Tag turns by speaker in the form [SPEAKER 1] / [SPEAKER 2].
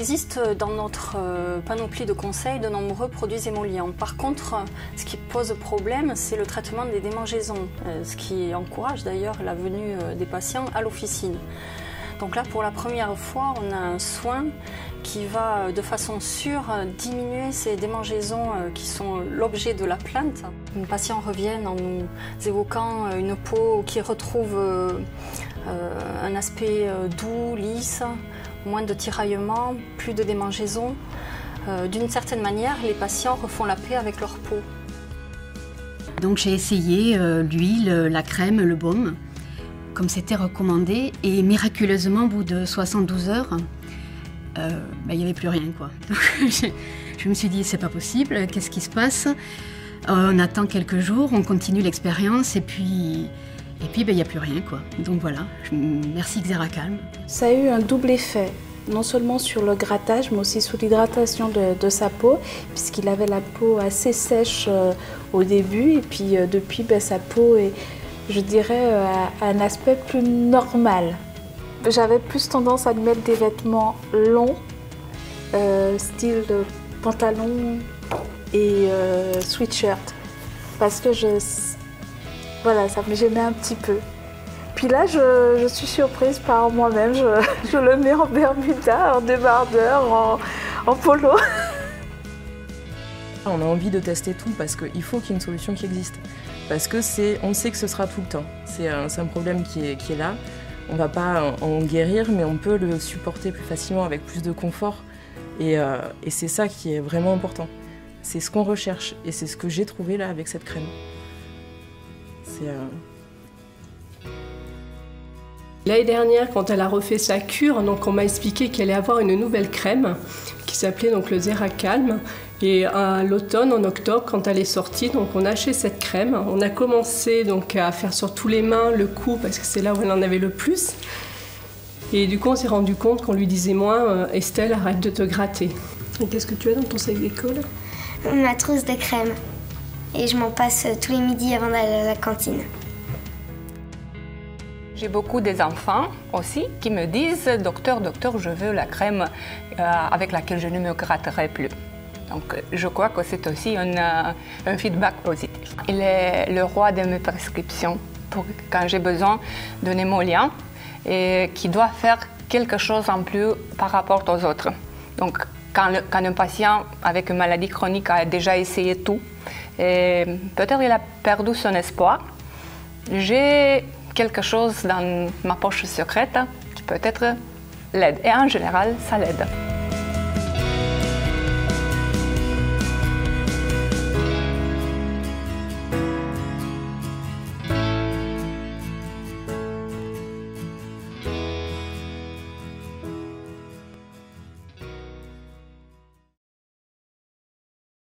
[SPEAKER 1] existe dans notre panoplie de conseils de nombreux produits émollients. Par contre, ce qui pose problème, c'est le traitement des démangeaisons, ce qui encourage d'ailleurs la venue des patients à l'officine. Donc là, pour la première fois, on a un soin qui va de façon sûre diminuer ces démangeaisons qui sont l'objet de la plainte. Les patients reviennent en nous évoquant une peau qui retrouve un aspect doux, lisse, moins de tiraillements, plus de démangeaisons. D'une certaine manière, les patients refont la paix avec leur peau.
[SPEAKER 2] Donc j'ai essayé l'huile, la crème, le baume, comme c'était recommandé, et miraculeusement, au bout de 72 heures, il n'y avait plus rien, quoi. Donc, je me suis dit, c'est pas possible, qu'est-ce qui se passe? On attend quelques jours, on continue l'expérience, et puis il n'y a plus rien, quoi. Donc voilà, merci Xeracalm.
[SPEAKER 3] Ça a eu un double effet, non seulement sur le grattage, mais aussi sur l'hydratation de sa peau, puisqu'il avait la peau assez sèche au début, et puis depuis, sa peau est, je dirais, à un aspect plus normal. J'avais plus tendance à lui mettre des vêtements longs, style pantalon et sweatshirt, parce que voilà, ça me gênait un petit peu. Puis là, je suis surprise par moi-même, je le mets en bermuda, en débardeur, en polo.
[SPEAKER 4] On a envie de tester tout parce qu'il faut qu'il y ait une solution qui existe. Parce que on sait que ce sera tout le temps. C'est un problème qui est là. On ne va pas en guérir, mais on peut le supporter plus facilement avec plus de confort. Et c'est ça qui est vraiment important. C'est ce qu'on recherche et c'est ce que j'ai trouvé là avec cette crème.
[SPEAKER 5] L'année dernière, quand elle a refait sa cure, donc on m'a expliqué qu'elle allait avoir une nouvelle crème qui s'appelait donc le Xeracalm. Et à l'automne, en octobre, quand elle est sortie, donc on a acheté cette crème. On a commencé donc à faire surtout les mains, le cou, parce que c'est là où elle en avait le plus. Et du coup, on s'est rendu compte qu'on lui disait moins « Estelle, arrête de te gratter ». Et qu'est-ce que tu as dans ton sac d'école?
[SPEAKER 6] Ma trousse de crème. Et je m'en passe tous les midis avant d'aller à la cantine.
[SPEAKER 7] J'ai beaucoup des enfants aussi qui me disent « Docteur, je veux la crème avec laquelle je ne me gratterai plus ». Donc je crois que c'est aussi un feedback positif. Il est le roi de mes prescriptions quand j'ai besoin d'un émollient et qui doit faire quelque chose en plus par rapport aux autres. Donc quand un patient avec une maladie chronique a déjà essayé tout, et peut-être il a perdu son espoir, j'ai quelque chose dans ma poche secrète qui peut-être l'aide. Et en général, ça l'aide.